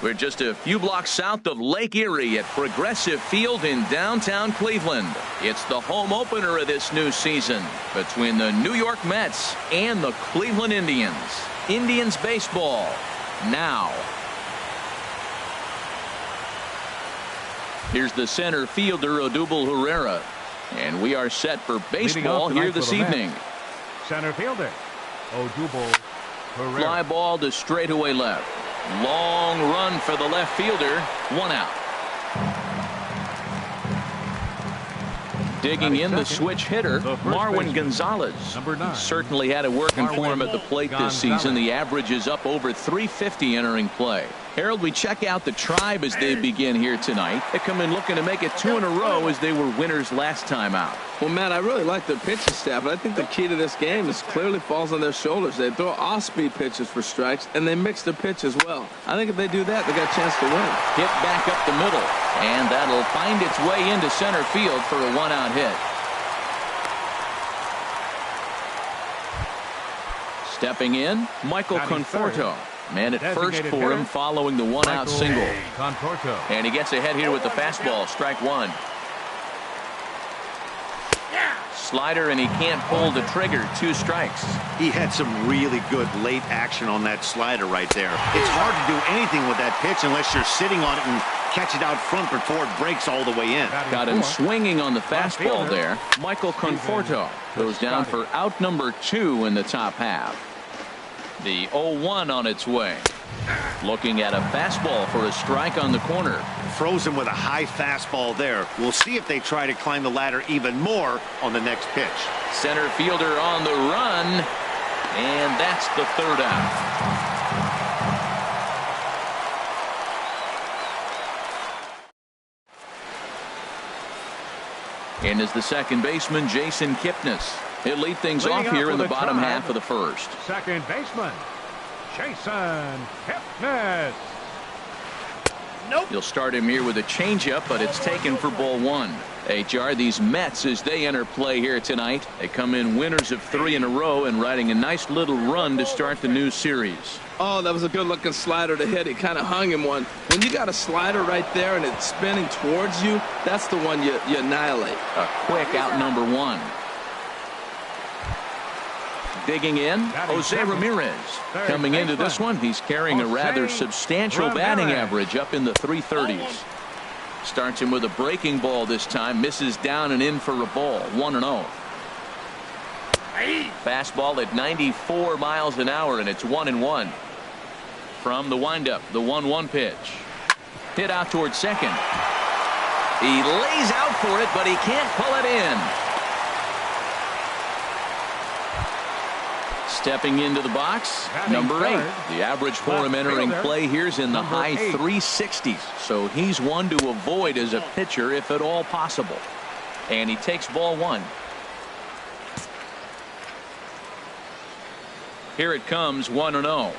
We're just a few blocks south of Lake Erie at Progressive Field in downtown Cleveland. It's the home opener of this new season between the New York Mets and the Cleveland Indians. Indians baseball now. Here's the center fielder, Odubel Herrera. And we are set for baseball here this evening. Center fielder, Odubel Herrera. Fly ball to straightaway left. Long run for the left fielder. 1 out. Digging in the switch hitter, Marwin Gonzalez. Certainly had it working for him at the plate this season. The average is up over 350 entering play. Harold, we check out the Tribe as they begin here tonight. They come in looking to make it 2 in a row as they were winners last time out. Well, Matt, I really like the pitching staff, but I think the key to this game is clearly falls on their shoulders. They throw off-speed pitches for strikes, and they mix their pitch as well. I think if they do that, they got a chance to win. Hit back up the middle, and that'll find its way into center field for a 1-out hit. Stepping in, Michael Conforto. Man at first for him following the 1-out single. And he gets ahead here with the fastball. Strike 1. Slider, and he can't pull the trigger. 2 strikes. He had some really good late action on that slider right there. It's hard to do anything with that pitch unless you're sitting on it and catch it out front before it breaks all the way in. Got him swinging on the fastball there. Michael Conforto goes down for out number 2 in the top half. The 0-1 on its way. Looking at a fastball for a strike on the corner. Frozen with a high fastball there. We'll see if they try to climb the ladder even more on the next pitch. Center fielder on the run, and that's the 3rd out. And is the second baseman, Jason Kipnis. He'll lead things off here in the bottom half of the first. Second baseman, Jason Kipnis. Nope. You'll start him here with a changeup, but it's taken for ball 1. HR, these Mets, as they enter play here tonight, they come in winners of 3 in a row and riding a nice little run to start the new series. Oh, that was a good-looking slider to hit. He kind of hung him one. When you got a slider right there and it's spinning towards you, that's the one you annihilate. A quick out number 1. Digging in, Jose Ramirez. Coming into this one, he's carrying a rather substantial batting average up in the 330s. Starts him with a breaking ball this time. Misses down and in for a ball. 1-0. Fastball at 94 miles an hour, and it's 1-1. From the windup, the 1-1 pitch. Hit out towards second. He lays out for it, but he can't pull it in. Stepping into the box, number 8. The average for him entering play here is in the high 360s. So he's one to avoid as a pitcher if at all possible. And he takes ball 1. Here it comes, 1-0.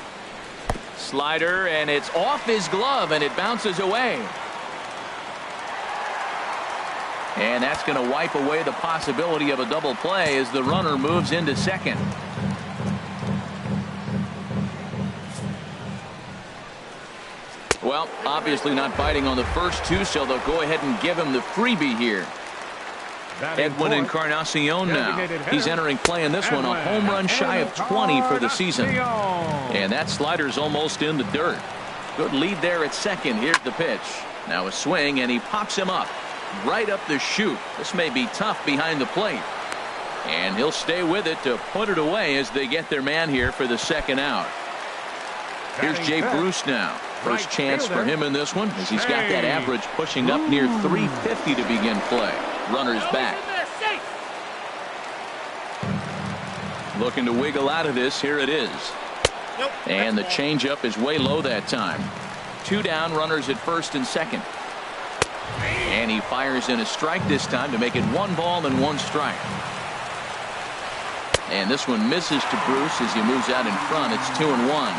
Slider, and it's off his glove, and it bounces away. And that's going to wipe away the possibility of a double play as the runner moves into second. Well, obviously not biting on the first 2, so they'll go ahead and give him the freebie here. Edwin Encarnacion now. He's entering play in this one, a home run shy of 20 for the season. And that slider's almost in the dirt. Good lead there at second. Here's the pitch. Now a swing, and he pops him up. Right up the chute. This may be tough behind the plate. And he'll stay with it to put it away as they get their man here for the 2nd out. Here's Jay Bruce now. First chance for him in this one as he's got that average pushing up near 350 to begin play. Runners back. Looking to wiggle out of this. Here it is. And the changeup is way low that time. 2 down, runners at first and second. And he fires in a strike this time to make it 1 ball and 1 strike. And this one misses to Bruce as he moves out in front. It's 2-1.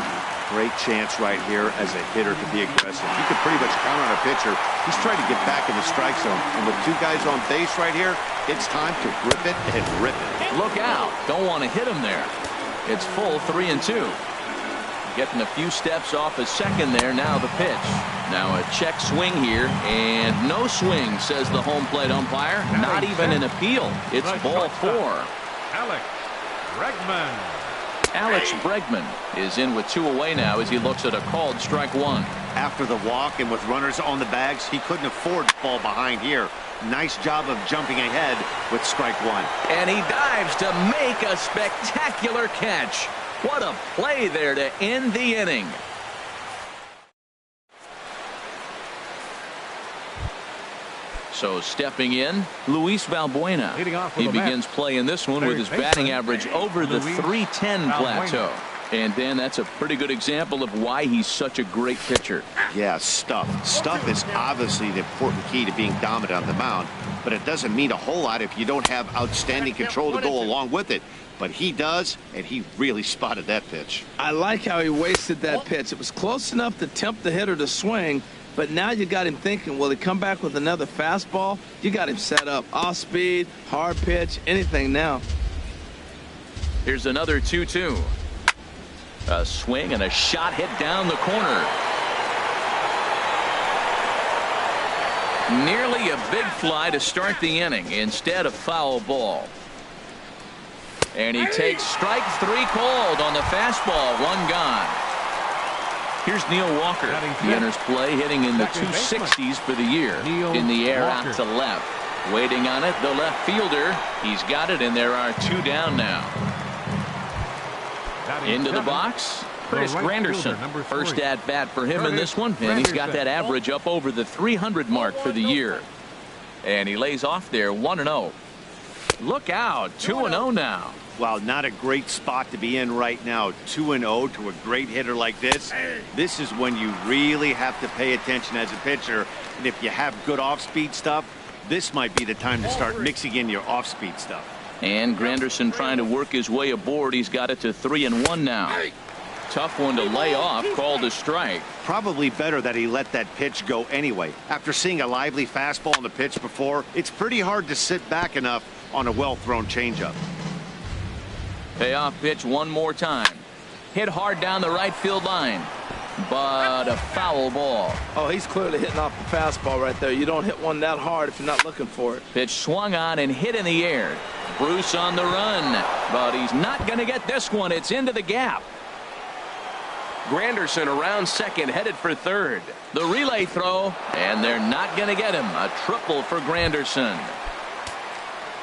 Great chance right here as a hitter to be aggressive. You could pretty much count on a pitcher. He's trying to get back in the strike zone. And with 2 guys on base right here, it's time to grip it and rip it. Look out. Don't want to hit him there. It's full 3-2. getting a few steps off a second there. Now the pitch. Now a check swing here, and no swing, says the home plate umpire. Not even an appeal. It's ball 4. Alex Bregman. Alex Bregman is in with 2 away now as he looks at a called strike 1. After the walk and with runners on the bags, he couldn't afford to fall behind here. Nice job of jumping ahead with strike 1. And he dives to make a spectacular catch. What a play there to end the inning. So stepping in, Luis Valbuena. He begins play in this one with his batting average over the .310 plateau. And Dan, that's a pretty good example of why he's such a great pitcher. Yeah, stuff. Stuff is obviously the important key to being dominant on the mound, but it doesn't mean a whole lot if you don't have outstanding control to go along with it. But he does, and he really spotted that pitch. I like how he wasted that pitch. It was close enough to tempt the hitter to swing, but now you got him thinking, will he come back with another fastball? You got him set up. Off speed, hard pitch, anything now. Here's another 2-2. A swing and a shot hit down the corner. Nearly a big fly to start the inning. Instead, a foul ball. And he takes strike 3 called on the fastball. 1 gone. Here's Neil Walker. He enters play hitting in the 260s for the year. In the air out to left. Waiting on it, the left fielder. He's got it, and there are 2 down now. Into the box, Chris Granderson. First at bat for him in this one, and he's got that average up over the 300 mark for the year. And he lays off there 1-0. Look out, 2-0 now. Well, not a great spot to be in right now. 2-0 to a great hitter like this. This is when you really have to pay attention as a pitcher. And if you have good off-speed stuff, this might be the time to start mixing in your off-speed stuff. And Granderson trying to work his way aboard. He's got it to 3-1 now. Tough one to lay off, called a strike. Probably better that he let that pitch go anyway. After seeing a lively fastball on the pitch before, it's pretty hard to sit back enough on a well-thrown changeup. Payoff pitch one more time. Hit hard down the right field line. But a foul ball. Oh, he's clearly hitting off the fastball right there. You don't hit one that hard if you're not looking for it. Pitch swung on and hit in the air. Bruce on the run, but he's not going to get this one. It's into the gap. Granderson around second, headed for third. The relay throw, and they're not going to get him. A triple for Granderson.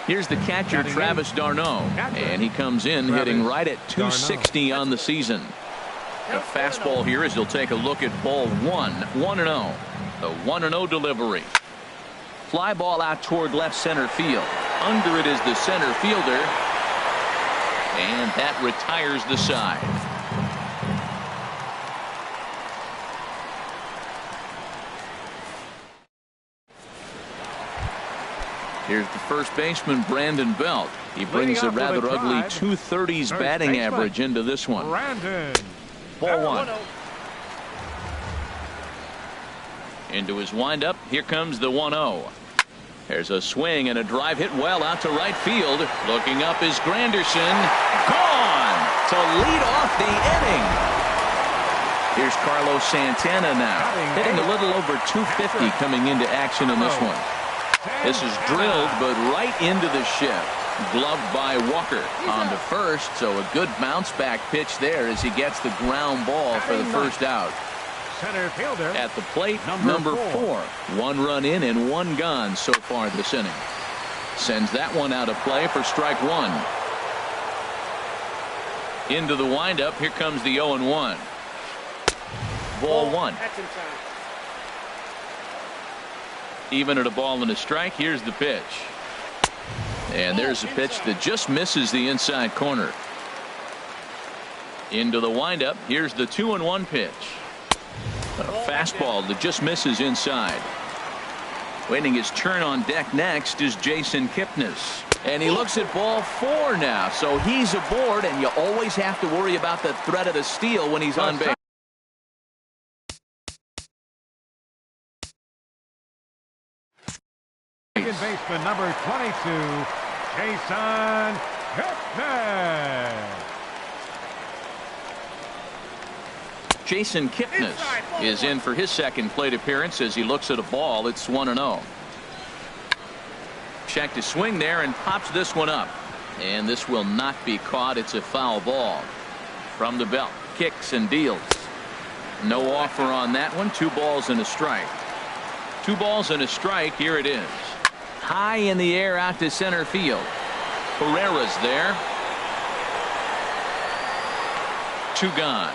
Here's the catcher, Travis d'Arnaud, and he comes in hitting right at 260 on the season. The fastball here as he'll take a look at ball 1, 1-0. The 1-0 delivery. Fly ball out toward left center field. Under it is the center fielder, and that retires the side. Here's the first baseman, Brandon Belt. He brings a rather ugly 230s batting average into this one. Ball 1. Into his windup. Here comes the 1-0. There's a swing and a drive hit well out to right field. Looking up is Granderson. Gone to lead off the inning. Here's Carlos Santana now, hitting a little over 250 coming into action in this one. This is drilled, but right into the shift. Gloved by Walker on to first, so a good bounce back pitch there as he gets the ground ball for the first out. Center fielder at the plate, number 4. 1 run in and 1 gone so far this inning. Sends that one out of play for strike 1. Into the windup. Here comes the 0-1. Ball 1. Even at a ball and a strike. Here's the pitch. And there's a pitch that just misses the inside corner. Into the windup. Here's the 2-1 pitch. A fastball that just misses inside. Waiting his turn on deck next is Jason Kipnis. And he looks at ball 4 now. So he's aboard, and you always have to worry about the threat of the steal when he's on base. Second baseman number 22, Jason Kipnis. Jason Kipnis is in for his second plate appearance as he looks at a ball. It's 1-0. Check to swing there and pops this one up. And this will not be caught. It's a foul ball. From the belt, kicks and deals. No offer on that one. 2 balls and a strike. 2 balls and a strike. Here it is. High in the air out to center field. Herrera's there. 2 gone.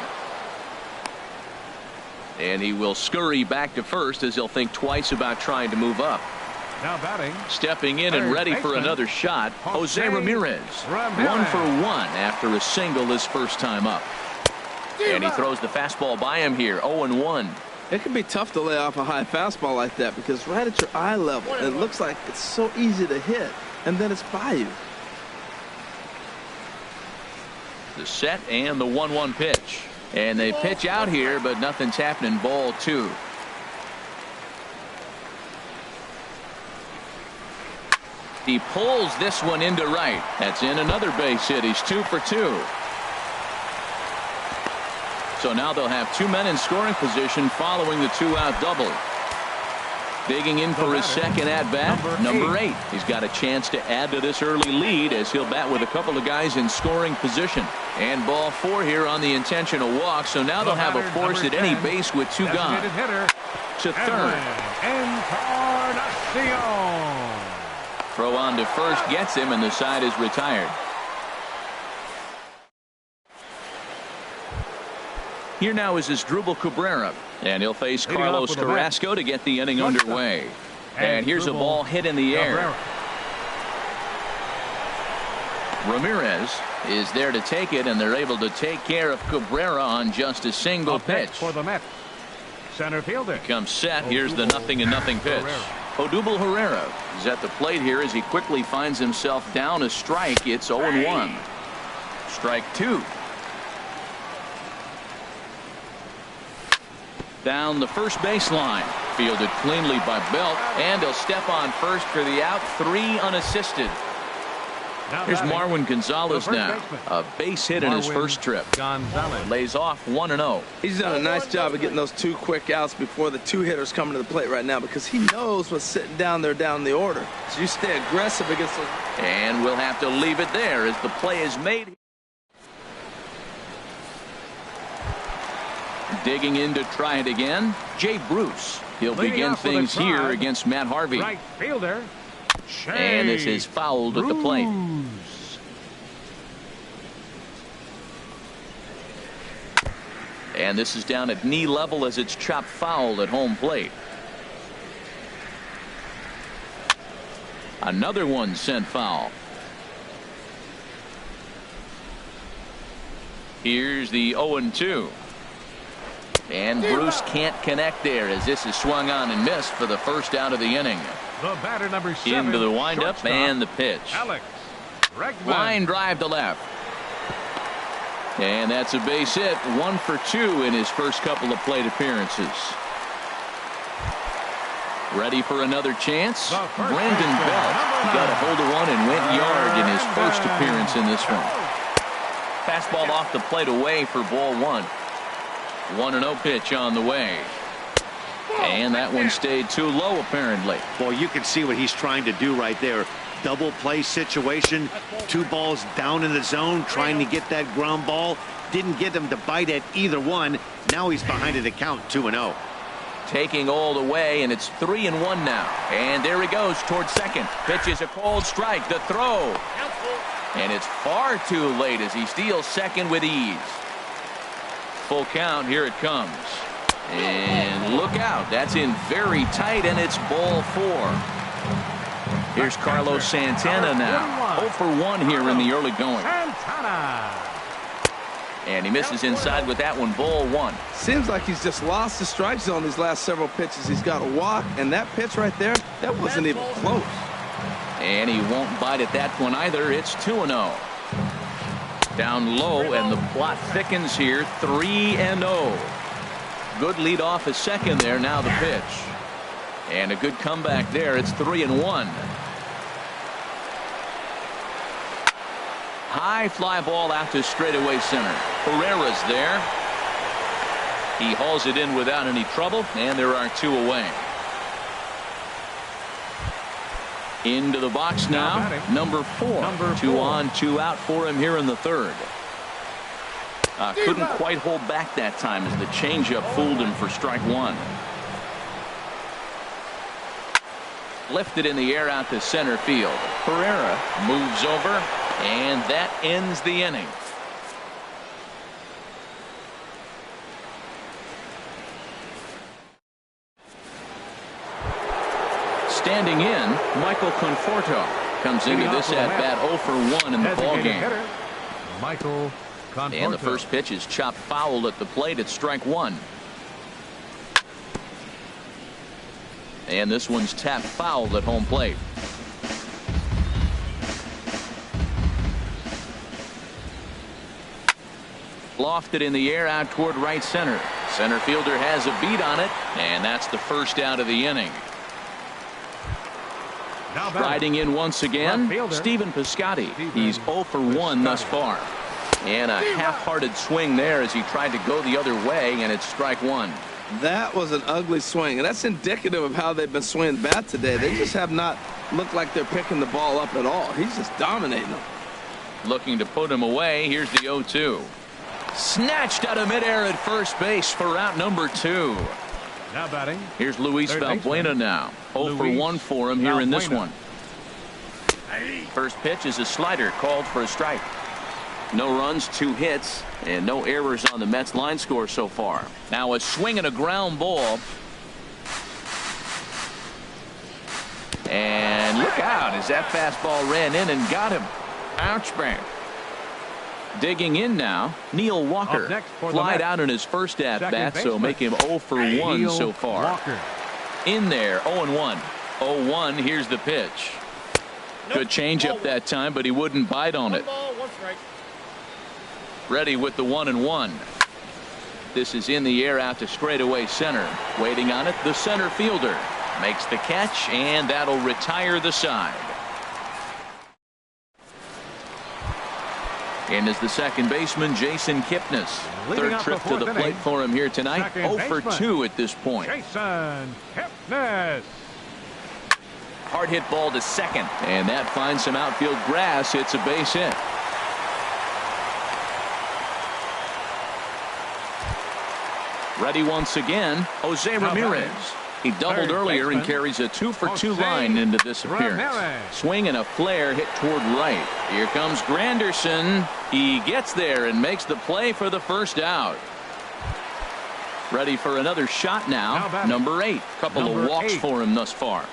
And he will scurry back to first as he'll think twice about trying to move up. Now batting. Stepping in and ready for another shot, Jose Ramirez. 1 for 1 after a single his first time up. And he throws the fastball by him here. 0-1. It can be tough to lay off a high fastball like that because right at your eye level, it looks like it's so easy to hit, and then it's by you. The set and the 1-1 pitch. And they pitch out here, but nothing's happening. Ball 2. He pulls this one into right. That's in another base hit. He's 2 for 2. So now they'll have 2 men in scoring position following the 2-out double. Digging in for his second at-bat, number 8. He's got a chance to add to this early lead as he'll bat with a couple of guys in scoring position. And ball 4 here on the intentional walk. So now they'll have a force at any base with 2 gone. To third. Throw on to first gets him, and the side is retired. Here now is Asdrubal Cabrera, and he'll face Carlos Carrasco to get the inning underway. And here's a ball hit in the air. Ramirez is there to take it, and they're able to take care of Cabrera on just a single pitch. For the Mets. Center fielder. Comes set. Here's the 0-0 pitch. Odubel Herrera is at the plate here as he quickly finds himself down a strike. It's 0-1. Strike 2. Down the first baseline. Fielded cleanly by Belt, and he'll step on first for the out. 3 unassisted. Here's Marwin Gonzalez now. A base hit in his first trip. Lays off 1-0. He's done a nice job of getting those 2 quick outs before the 2 hitters coming to the plate right now because he knows what's sitting down there down the order. So you stay aggressive against those. And we'll have to leave it there as the play is made. Digging in to try it again, Jay Bruce. He'll begin things here against Matt Harvey. Right fielder. And this is fouled at the plate. And this is down at knee level as it's chopped foul at home plate. Another one sent foul. Here's the 0-2. And Bruce can't connect there as this is swung on and missed for the first out of the inning. The batter number 7. Into the windup and the pitch. Alex Bregman. Line drive to left. And that's a base hit. 1 for 2 in his first couple of plate appearances. Ready for another chance? Brandon Belt got a hold of one and went yard in his first appearance in this one. Fastball off the plate away for ball 1. 1-0 pitch on the way. And that one stayed too low apparently. Well, you can see what he's trying to do right there. Double play situation. 2 balls down in the zone trying to get that ground ball. Didn't get him to bite at either one. Now he's behind it to count 2-0. Taking all the way, and it's 3-1 now. And there he goes towards second. Pitches a cold strike. The throw. And it's far too late as he steals second with ease. Full count. Here it comes. And look out. That's in very tight, and it's ball 4. Here's Carlos Santana now. 0 for 1 here in the early going. And he misses inside with that one. Ball 1. Seems like he's just lost the strike zone these last several pitches. He's got a walk, and that pitch right there, that wasn't even close. And he won't bite at that one either. It's 2-0. Down low, and the plot thickens here. 3-0. Good lead off a second there. Now the pitch. And a good comeback there. It's 3-1. High fly ball out to straightaway center. Herrera's there. He hauls it in without any trouble, and there are 2 away. Into the box now, number 4. 2 on, 2 out for him here in the 3rd. Couldn't quite hold back that time as the changeup fooled him for strike 1. Lifted in the air out to center field. Pereira moves over, and that ends the inning. Standing in, Michael Conforto comes into this at-bat 0 for 1 in the ballgame. Michael Conforto. And the first pitch is chopped foul at the plate at strike 1. And this one's tapped foul at home plate. Lofted in the air out toward right center. Center fielder has a beat on it, and that's the first out of the inning. Riding in once again, Stephen Piscotty. He's 0 for 1 thus far. And a half-hearted swing there as he tried to go the other way, and it's strike 1. That was an ugly swing, and that's indicative of how they've been swinging the bat today. They just have not looked like they're picking the ball up at all. He's just dominating them. Looking to put him away. Here's the 0-2. Snatched out of midair at first base for out number 2. Now batting. Here's Luis Valbuena now. 0 for 1 for him here in this one. First pitch is a slider called for a strike. No runs, 2 hits, and no errors on the Mets line score so far. Now a swing and a ground ball. And look out as that fastball ran in and got him. Ouch, bang. Digging in now, Neil Walker. Flied out in his first at-bat, so make him 0 for 1 so far. Walker. In there, 0-1. 0-1, here's the pitch. Good changeup that time, but he wouldn't bite on it. Ready with the 1-1. This is in the air out to straightaway center. Waiting on it, the center fielder makes the catch, and that'll retire the side. And is the second baseman, Jason Kipnis. Third trip to the plate for him here tonight. 0 for 2 at this point. Jason Kipnis. Hard hit ball to second, and that finds some outfield grass. It's a base hit. Ready once again, Jose Ramirez. He doubled earlier and carries a 2 for 2 line into this appearance. Swing and a flare hit toward right. Here comes Granderson. He gets there and makes the play for the first out. Ready for another shot now. Number 8. Couple of walks for him thus far.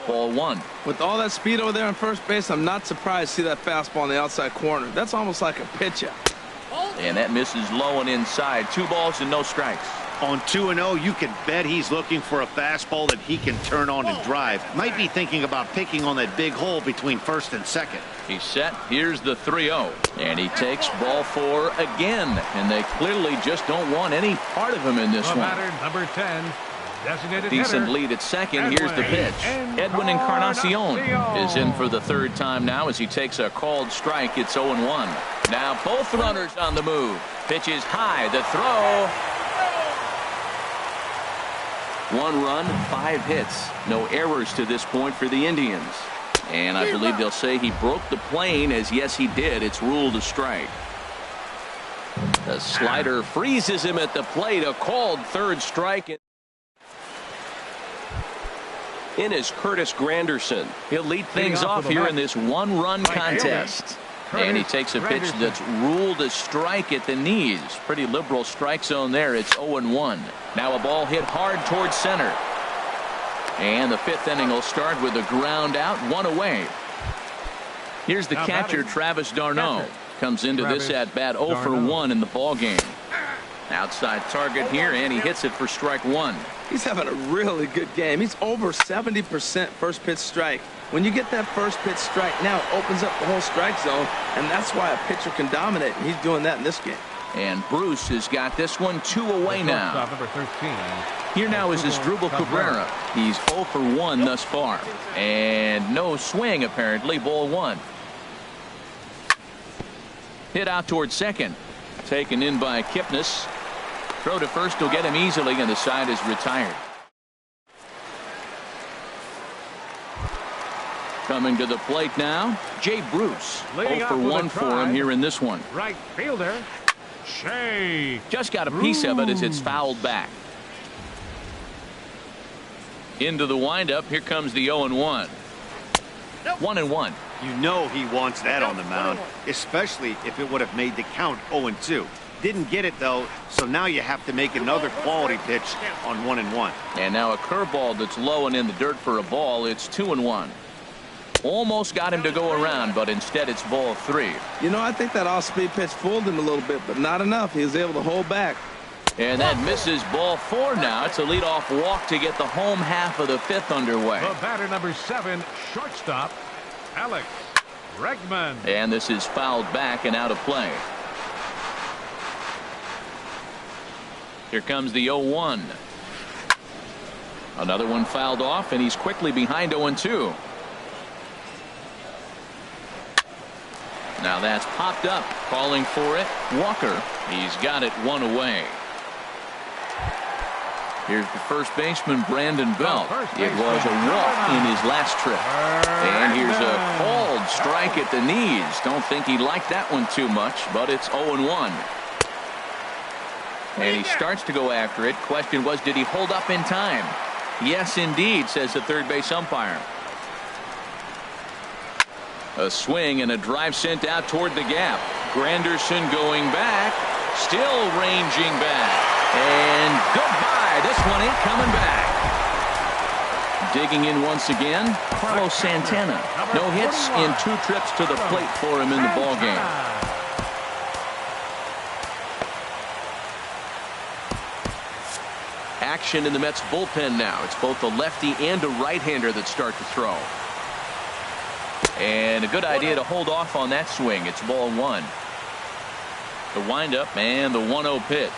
Ball 1. With all that speed over there on first base, I'm not surprised to see that fastball in the outside corner. That's almost like a pitch-out. And that misses low and inside. 2 balls and no strikes. On 2-0, you can bet he's looking for a fastball that he can turn on and drive. Might be thinking about picking on that big hole between first and second. He's set. Here's the 3-0. And he takes ball 4 again. And they clearly just don't want any part of him in this one. Number 10. Decent lead at second. Here's the pitch. Edwin Encarnacion is in for the 3rd time now as he takes a called strike. It's 0-1. Now both runners on the move. Pitch is high. The throw. 1 run, 5 hits. No errors to this point for the Indians. And I believe they'll say he broke the plane, as yes he did. It's ruled a strike. The slider freezes him at the plate. A called 3rd strike. In is Curtis Granderson. He'll lead things off here in this 1-run contest. And he takes a pitch that's ruled a strike at the knees. Pretty liberal strike zone there. It's 0-1. Now a ball hit hard towards center. And the 5th inning will start with a ground out, 1 away. Here's the catcher, Travis d'Arnaud. Comes into this at-bat 0 for 1 in the ballgame. Outside target here, and he hits it for strike 1. He's having a really good game. He's over 70% first pitch strike. When you get that first pitch strike, now it opens up the whole strike zone, and that's why a pitcher can dominate, and he's doing that in this game. And Bruce has got this one 2 away now. Number 13. Here now is Asdrubal Cabrera. He's 0 for 1 thus far. And no swing, apparently. Ball 1. Hit out towards second. Taken in by Kipnis. throw to first will get him easily, and the side is retired. Coming to the plate now, Jay Bruce. 0 for 1 for him here in this one. Right fielder, Shea. Just got a piece of it as it's fouled back. Into the windup, here comes the 0-1. 1-1. You know he wants that on the mound, especially if it would have made the count 0-2. Didn't get it, though, so now you have to make another quality pitch on 1-1. And now a curveball that's low and in the dirt for a ball. It's 2-1. Almost got him to go around, but instead it's ball 3. You know, I think that off-speed pitch fooled him a little bit, but not enough. He was able to hold back. And that misses ball 4 now. It's a leadoff walk to get the home half of the 5th underway. The batter number 7, shortstop, Alex Bregman. And this is fouled back and out of play. Here comes the 0-1. Another one fouled off, and he's quickly behind 0-2. Now that's popped up. Calling for it, Walker. He's got it 1 away. Here's the first baseman, Brandon Belt. It was a walk in his last trip. And here's a called strike at the knees. Don't think he liked that one too much, but it's 0-1. And he starts to go after it. Question was, did he hold up in time? Yes, indeed, says the third base umpire. A swing and a drive sent out toward the gap. Granderson going back. Still ranging back. And goodbye. This one ain't coming back. Digging in once again, Carlos Santana. No hits in 2 trips to the plate for him in the ballgame. Action in the Mets bullpen now. It's both a lefty and a right-hander that start to throw. And a good idea to hold off on that swing. It's ball 1. The windup and the 1-0 pitch.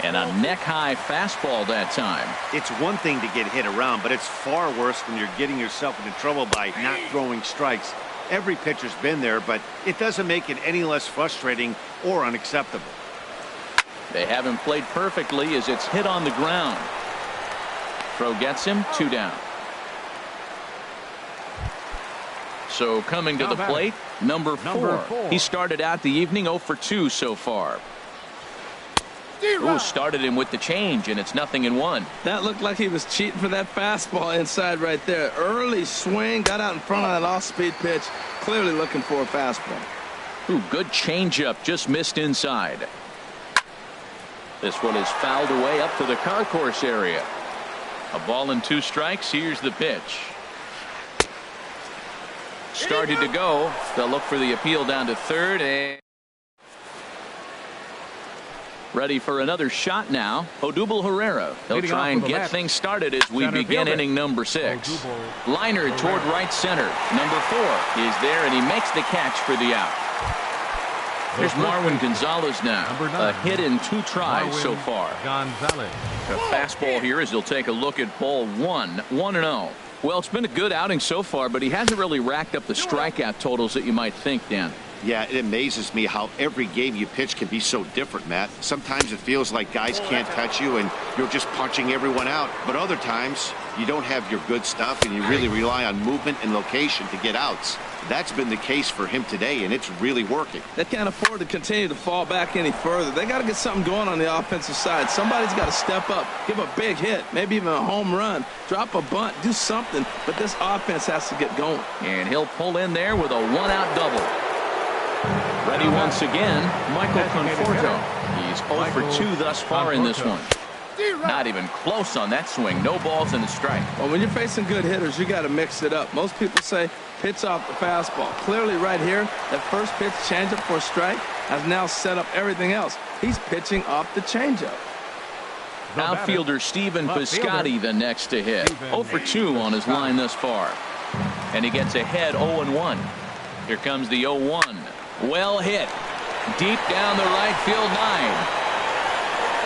And a neck-high fastball that time. It's one thing to get hit around, but it's far worse when you're getting yourself into trouble by not throwing strikes. Every pitcher's been there, but it doesn't make it any less frustrating or unacceptable. They haven't played perfectly as it's hit on the ground. Throw gets him, 2 down. So coming to the plate, number 4. He started out the evening 0 for 2 so far. Ooh, started him with the change, and it's 0-1. That looked like he was cheating for that fastball inside right there. Early swing, got out in front of that off-speed pitch, clearly looking for a fastball. Ooh, good changeup, just missed inside. This one is fouled away up to the concourse area. A ball and 2 strikes. Here's the pitch. Started to go. They'll look for the appeal down to third. And ready for another shot now. Odubel Herrera. He'll try and get things started as we begin inning number 6. Liner toward right center. Number 4 is there, and he makes the catch for the out. Here's Marwin Gonzalez now. A hit in 2 tries so far. A fastball here as he'll take a look at ball 1. 1-0. Well, it's been a good outing so far, but he hasn't really racked up the strikeout totals that you might think, Dan. Yeah, it amazes me how every game you pitch can be so different, Matt. Sometimes it feels like guys can't touch you and you're just punching everyone out. But other times you don't have your good stuff and you really rely on movement and location to get outs. That's been the case for him today, and it's really working. They can't afford to continue to fall back any further. They got to get something going on the offensive side. Somebody's got to step up, give a big hit, maybe even a home run, drop a bunt, do something. But this offense has to get going. And he'll pull in there with a 1-out double. Ready once again, Michael Conforto. He's 0 for 2 thus far in this one. Not even close on that swing. No balls and a strike. Well, when you're facing good hitters, you got to mix it up. Most people say pitch off the fastball. Clearly right here, that first pitch changeup for a strike has now set up everything else. He's pitching off the changeup. Outfielder Stephen Piscotty the next to hit. 0 for 2 on his line thus far. And he gets ahead 0-1. Here comes the 0-1. Well hit. Deep down the right field line.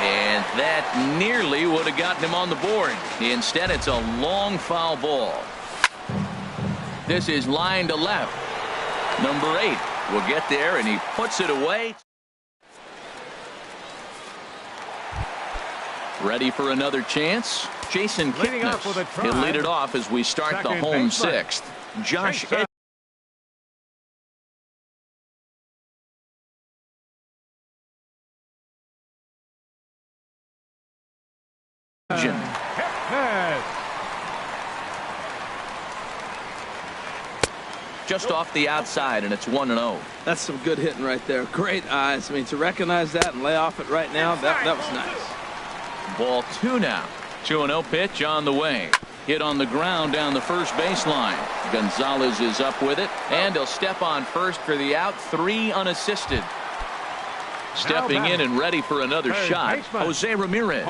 And that nearly would have gotten him on the board. Instead, it's a long foul ball. This is line to left. Number 8 will get there, and he puts it away. Ready for another chance? Jason Kipnis. He'll lead it off as we start the home sixth. Josh just off the outside, and it's 1-0. That's some good hitting right there. Great eyes. I mean, to recognize that and lay off it right now, that was nice. Ball 2 now. 2-0 pitch on the way. Hit on the ground down the first baseline. Gonzalez is up with it, and he'll step on first for the out. 3 unassisted. Stepping in and ready for another shot, Jose Ramirez.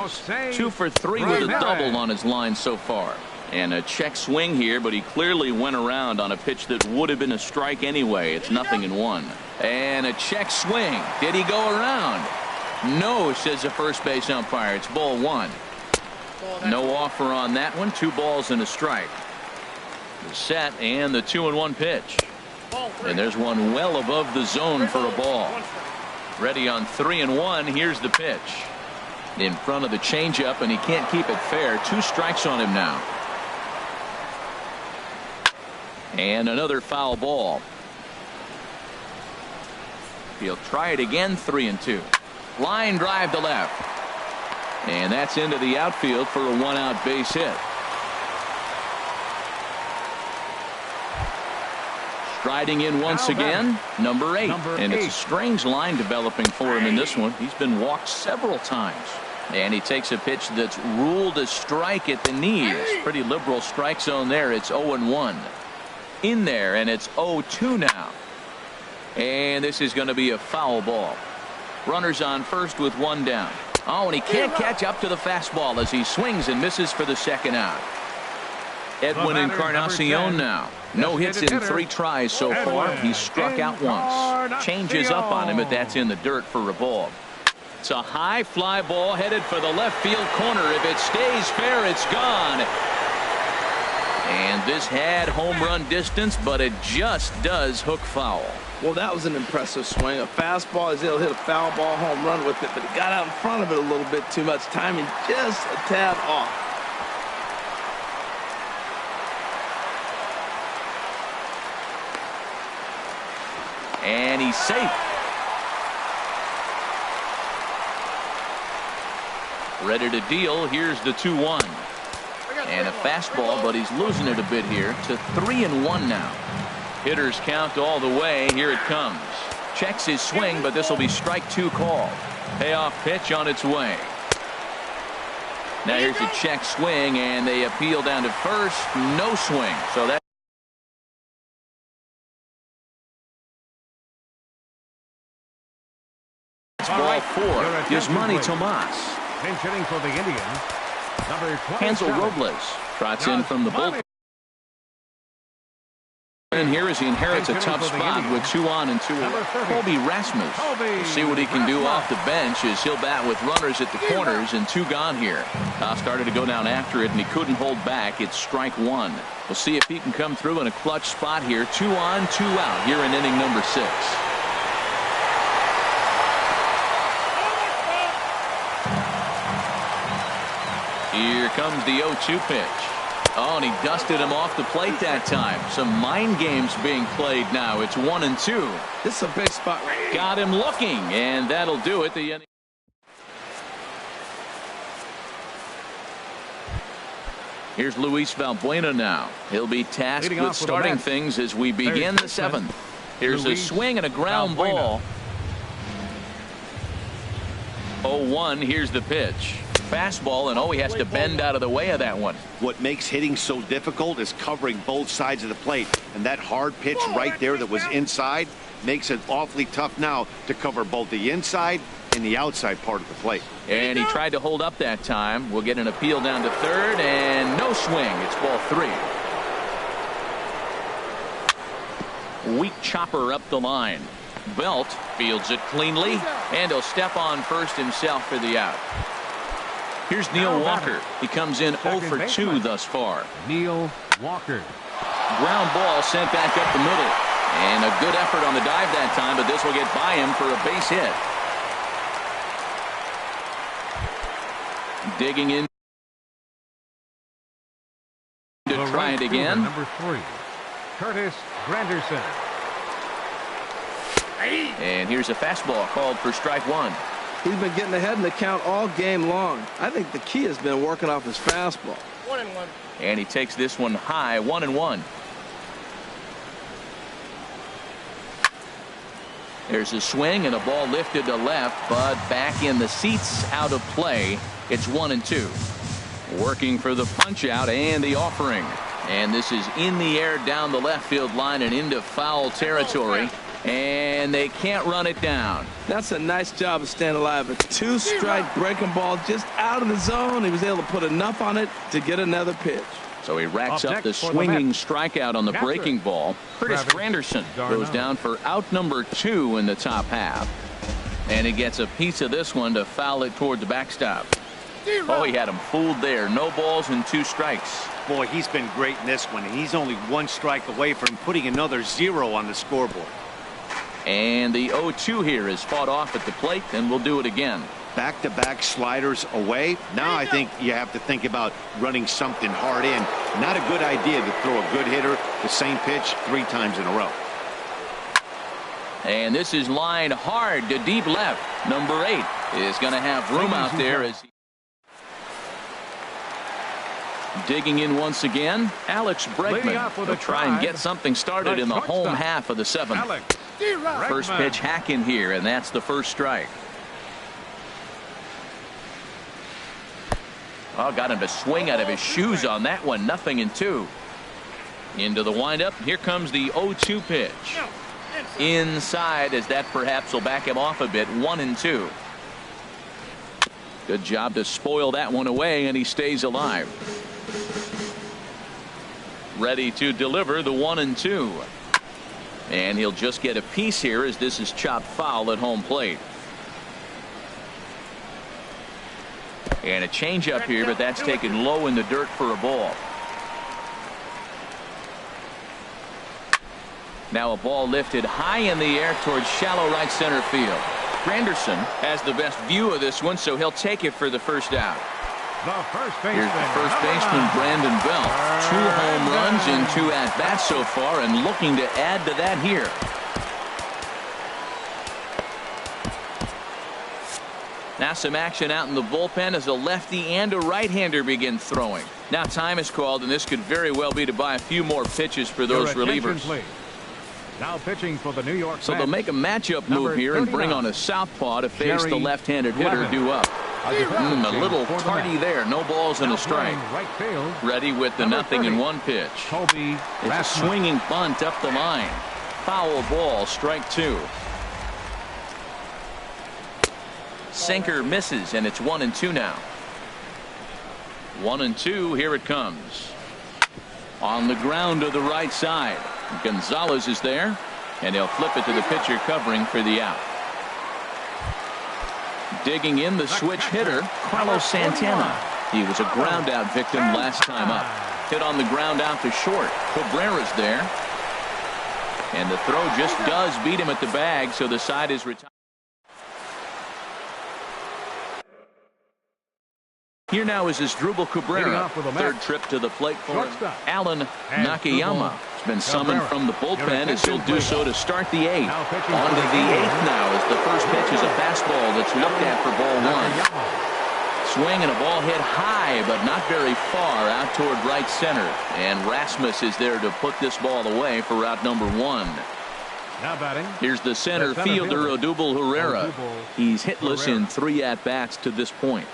2 for 3 with a double on his line so far. And a check swing here, but he clearly went around on a pitch that would have been a strike anyway. It's 0-1. And a check swing. Did he go around? No, says the first base umpire. It's ball 1. No offer on that one. 2 balls and a strike. The set and the 2-1 pitch. And there's one well above the zone for a ball. Ready on 3-1. Here's the pitch. In front of the changeup, and he can't keep it fair. 2 strikes on him now. And another foul ball. He'll try it again. 3-2. Line drive to left. And that's into the outfield for a 1-out base hit. Striding in once again, number 8. And it's a strange line developing for him in this one. He's been walked several times. And he takes a pitch that's ruled a strike at the knees. Pretty liberal strike zone there. It's 0-1. In there, and it's 0-2 now. And this is going to be a foul ball. Runners on first with 1 down. Oh, and he can't catch up to the fastball as he swings and misses for the second out. Edwin Encarnacion now. No hits in 3 tries so far. He's struck out once. Changes up on him, but that's in the dirt for a ball. It's a high fly ball headed for the left field corner. If it stays fair, it's gone. And this had home run distance, but it just does hook foul. Well, that was an impressive swing. A fastball, he's able to hit a foul ball home run with it, but he got out in front of it a little bit too much. Timing just a tad off. And he's safe. Ready to deal. Here's the 2-1. And a fastball, but he's losing it a bit here to 3-1 now. Hitters count all the way. Here it comes. Checks his swing, but this will be strike 2 call. Payoff pitch on its way. Now here's a check swing, and they appeal down to first. No swing. So that's ball 4. Yasmani Tomas. Pinch hitting for the Indians. Hansel Robles trots in from the bullpen. And here as he inherits a tough spot with 2 on and 2 away. Colby Rasmus. We'll see what he can do off the bench as he'll bat with runners at the corners and 2 gone here. Started to go down after it, and he couldn't hold back. It's strike 1. We'll see if he can come through in a clutch spot here. 2 on, 2 out here in inning number 6. Here comes the 0-2 pitch. Oh, and he dusted him off the plate that time. Some mind games being played now. It's 1-2. This is a big spot. Got him looking, and that'll do it. Here's Luis Valbuena now. He'll be tasked with starting things as we begin the 7th. Here's a swing and a ground ball. 0-1. Here's the pitch. Fastball, and he has to bend out of the way of that one. What makes hitting so difficult is covering both sides of the plate, and that hard pitch right there that was inside makes it awfully tough now to cover both the inside and the outside part of the plate. And he tried to hold up that time. We'll get an appeal down to third, and no swing. It's ball 3. Weak chopper up the line. Belt fields it cleanly, and he'll step on first himself for the out. Here's Neil Walker. He comes in 0 for 2 thus far. Neil Walker. Ground ball sent back up the middle. And a good effort on the dive that time, but this will get by him for a base hit. Digging in to try it again. Number 3, Curtis Granderson. And here's a fastball called for strike one. He's been getting ahead in the count all game long. I think the key has been working off his fastball. 1-1. And he takes this one high, 1-1. There's a swing and a ball lifted to left, but back in the seats, out of play. It's 1-2. Working for the punch out and the offering. And this is in the air down the left field line and into foul territory. And they can't run it down. That's a nice job of staying alive. A 2-strike breaking ball just out of the zone. He was able to put enough on it to get another pitch. So he racks up the swinging strikeout on the breaking ball. Curtis Granderson goes down for out number 2 in the top half. And he gets a piece of this one to foul it toward the backstop. Oh, he had him fooled there. No balls and 2 strikes. Boy, he's been great in this one. He's only 1 strike away from putting another 0 on the scoreboard. And the 0-2 here is fought off at the plate, and we'll do it again. Back-to-back sliders away. Now I think you have to think about running something hard in. Not a good idea to throw a good hitter the same pitch 3 times in a row. And this is lined hard to deep left. Number 8 is going to have room out there as he digging in once again. Alex Bregman will try and get something started in the home half of the 7th. First pitch hack in here, and that's the first strike. Oh, got him to swing out of his shoes on that one. 0-2. Into the windup. Here comes the 0-2 pitch. Inside, as that perhaps will back him off a bit. 1-2. Good job to spoil that one away, and he stays alive. Ready to deliver the 1-2. And he'll just get a piece here as this is chopped foul at home plate. And a changeup here, but that's taken low in the dirt for a ball. Now a ball lifted high in the air towards shallow right center field. Granderson has the best view of this one, so he'll take it for the first out. Here's the first baseman, Brandon Belt. 2 home runs in 2 at-bats so far, and looking to add to that here. Now some action out in the bullpen as a lefty and a right-hander begin throwing. Now time is called, and this could very well be to buy a few more pitches for those relievers. Now pitching for the New York Mets. So they'll make a matchup move here and bring on a southpaw to face the left-handed hitter due up. A little tardy there. No balls and a strike. Ready with the 0-1 pitch. It's a swinging bunt up the line. Foul ball, strike 2. Sinker misses, and it's 1-2 now. 1-2. Here it comes. On the ground to the right side. Gonzalez is there, and he'll flip it to the pitcher covering for the out. Digging in the switch hitter, Carlos Santana. He was a ground out victim last time up. Hit on the ground out to short. Cabrera's there. And the throw just does beat him at the bag, so the side is retired. Here now is Asdrubal Cabrera. Third trip to the plate for Alan Nakayama. Has been summoned from the bullpen as he'll do so to start the 8th. On to the 8th now as the first pitch is a fastball that's looked at for ball 1. Swing and a ball hit high, but not very far out toward right center. And Rasmus is there to put this ball away for route number 1. Now batting. Here's the center fielder, Odubel Herrera. He's hitless in 3 at-bats to this point.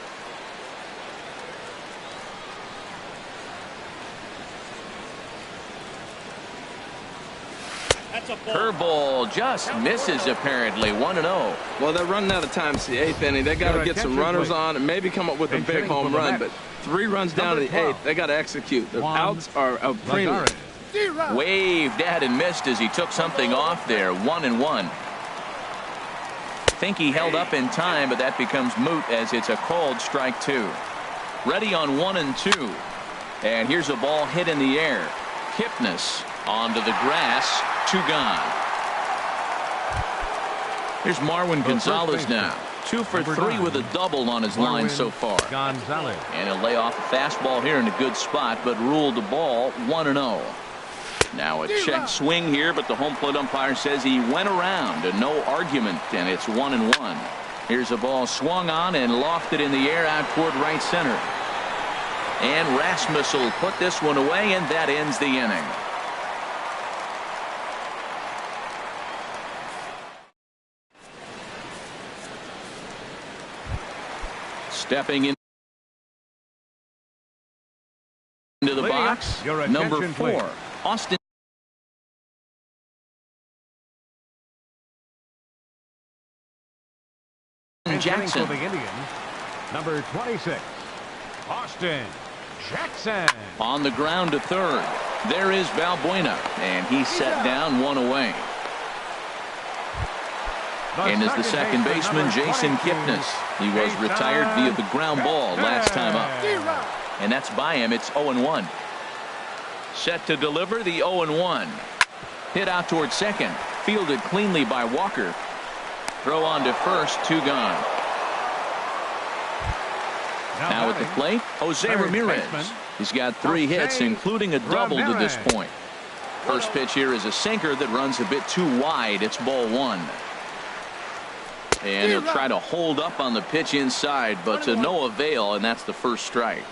Curveball just misses apparently. 1-0. Well, they're running out of time. It's the 8th inning. They got to get some runners on and maybe come up with a big home run. But 3 runs down to the 8th. They got to execute. The outs are a premium. Waved at and missed as he took something off there. 1-1. Think he held up in time, but that becomes moot as it's a called strike 2. Ready on 1-2. And here's a ball hit in the air. Kipnis onto the grass. 2 gone. Here's Marwin Gonzalez now. 2 for 3 with a double on his line so far. Gonzalez. And he'll lay off a fastball here in a good spot, but ruled the ball 1-0. Now a check swing here, but the home plate umpire says he went around and no argument, and it's 1-1. Here's a ball swung on and lofted in the air out toward right center. And Rasmus will put this one away, and that ends the inning. Stepping in into the box, number 4, Austin Jackson. For the Indians, number 26, Austin Jackson. On the ground to third. There is Valbuena, and he's set down, 1 away. And is the second baseman, Jason Kipnis. He was retired via the ground ball last time up. And that's by him. It's 0-1. Set to deliver the 0-1. Hit out toward second. Fielded cleanly by Walker. Throw on to first, 2 gone. Now at the plate, Jose Ramirez. He's got 3 hits, including a double to this point. First pitch here is a sinker that runs a bit too wide. It's ball 1. And he'll try to hold up on the pitch inside, but to no avail, and that's the first strike.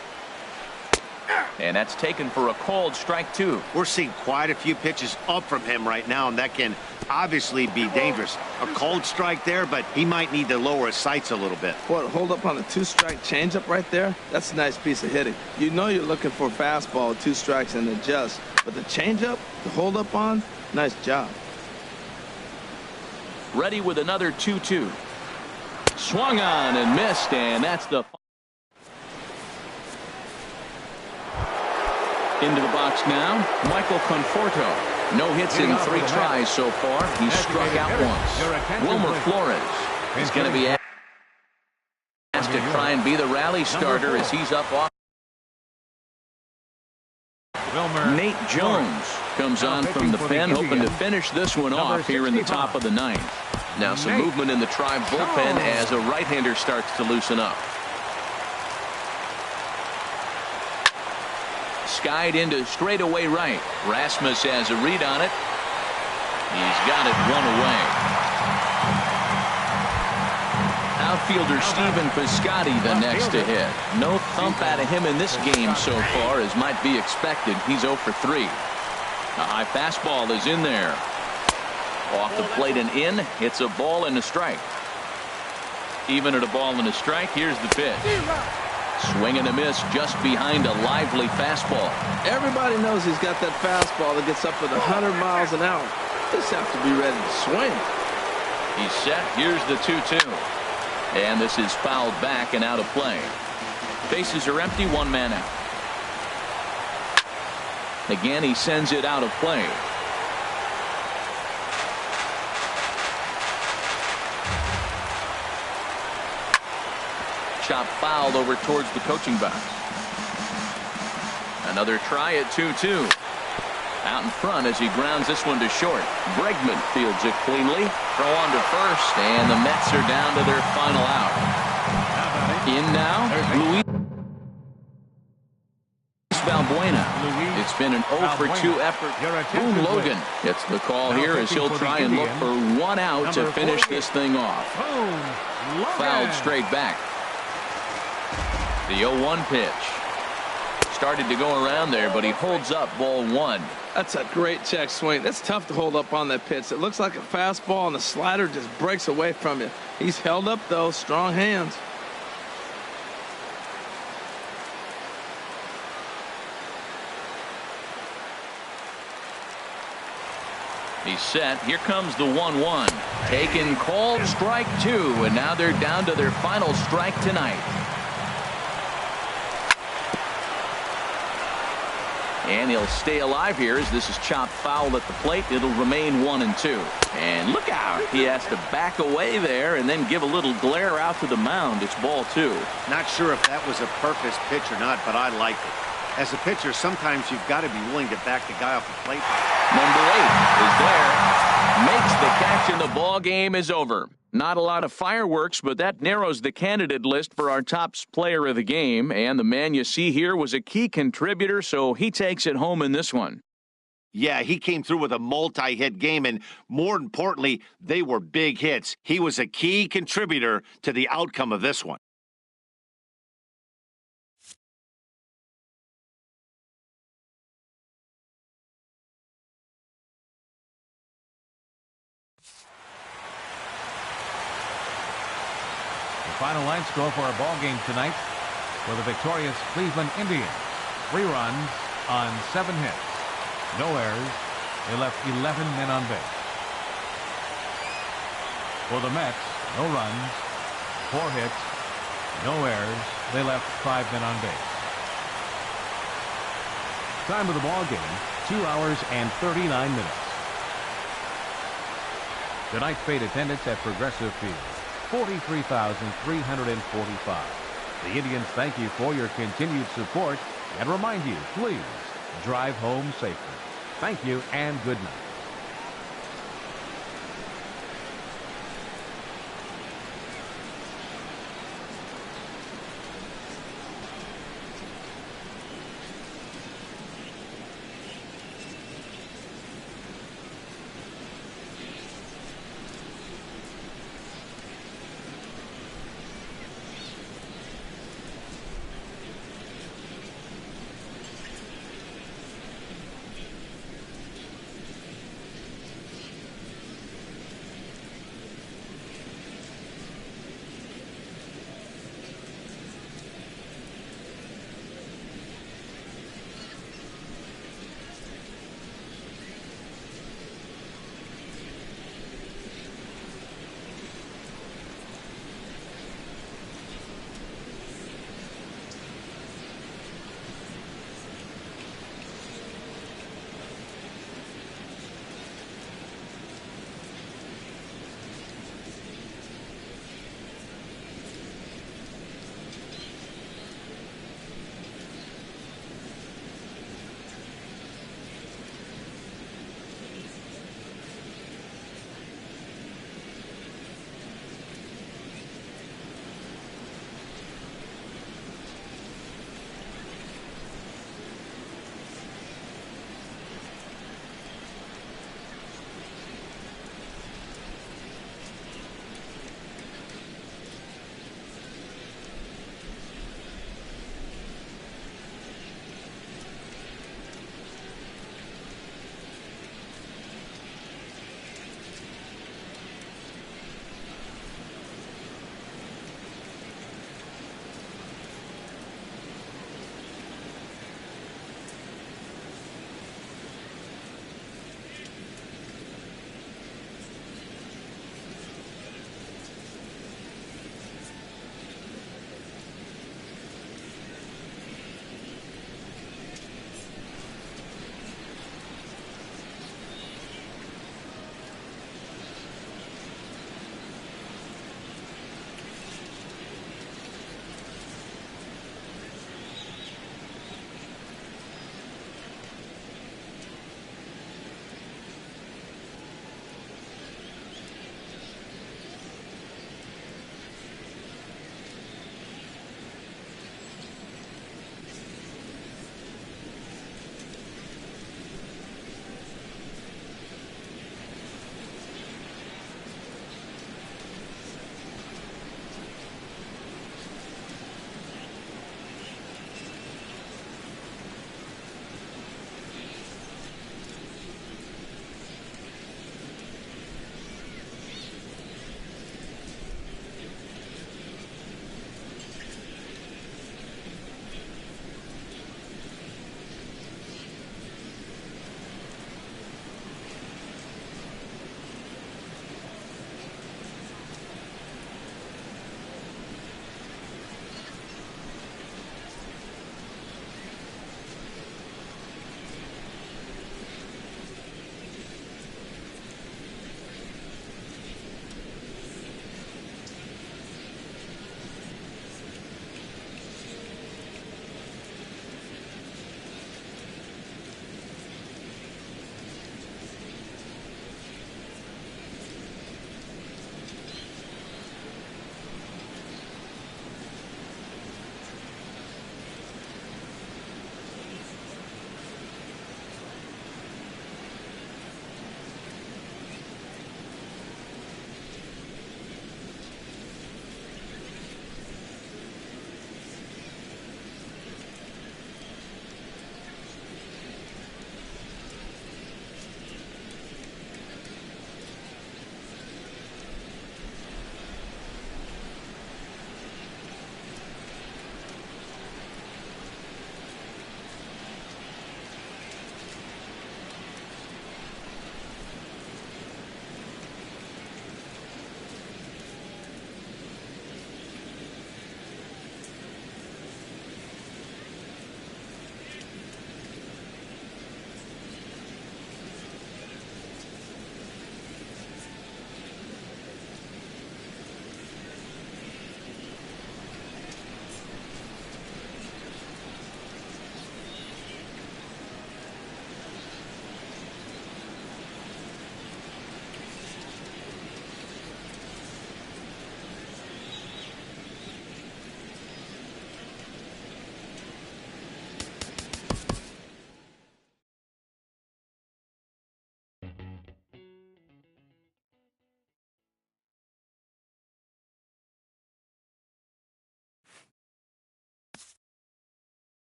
And that's taken for a called strike 2. We're seeing quite a few pitches up from him right now, and that can obviously be dangerous. A called strike there, but he might need to lower his sights a little bit. What, hold up on a 2-strike changeup right there? That's a nice piece of hitting. You know you're looking for a fastball, 2 strikes and adjust. But the changeup, the hold up on, nice job. Ready with another 2-2. Swung on and missed, and that's the into the box now. Michael Conforto. No hits in 3 tries so far. He's struck out once. Wilmer Flores is going to be asked to try and be the rally starter as he's up off. Nate Jones comes on from the pen, hoping to finish this one off here in the top of the 9th. Now some movement in the Tribe bullpen as a right-hander starts to loosen up. Skied into straightaway right. Rasmus has a read on it. He's got it 1 away. Outfielder Stephen Piscotty the next to hit. No thump out of him in this game so far, as might be expected. He's 0 for 3. A high fastball is in there. Off the plate and in. It's a ball and a strike. Even at a ball and a strike, here's the pitch. Swing and a miss just behind a lively fastball. Everybody knows he's got that fastball that gets up at 100 miles an hour. Just have to be ready to swing. He's set. Here's the 2-2. And this is fouled back and out of play. Bases are empty, 1 man out. Again, he sends it out of play. Chop fouled over towards the coaching box. Another try at 2-2. Out in front as he grounds this one to short. Bregman fields it cleanly. Throw on to first, and the Mets are down to their final out. In now, Luis Valbuena. It's been an 0 for 2 effort. Boone Logan gets the call here as he'll try and look for 1 out to finish this thing off. Fouled straight back. The 0-1 pitch. Started to go around there, but he holds up ball 1. That's a great check swing. That's tough to hold up on that pitch. It looks like a fastball, and the slider just breaks away from you. He's held up, though. Strong hands. He's set. Here comes the 1-1. Taken, called strike 2, and now they're down to their final strike tonight. And he'll stay alive here as this is chopped foul at the plate. It'll remain 1-2. And look out. He has to back away there and then give a little glare out to the mound. It's ball 2. Not sure if that was a purpose pitch or not, but I like it. As a pitcher, sometimes you've got to be willing to back the guy off the plate. Number 8 is there. Makes the catch and the ball game is over. Not a lot of fireworks, but that narrows the candidate list for our top player of the game. And the man you see here was a key contributor, so he takes it home in this one. Yeah, he came through with a multi-hit game, and more importantly, they were big hits. He was a key contributor to the outcome of this one. Final line score for our ball game tonight for the victorious Cleveland Indians. 3 runs on 7 hits. No errors. They left 11 men on base. For the Mets, no runs, 4 hits, no errors. They left 5 men on base. Time of the ball game, 2 hours and 39 minutes. Tonight's paid attendance at Progressive Field, 43,345. The Indians thank you for your continued support and remind you, please drive home safely. Thank you and good night.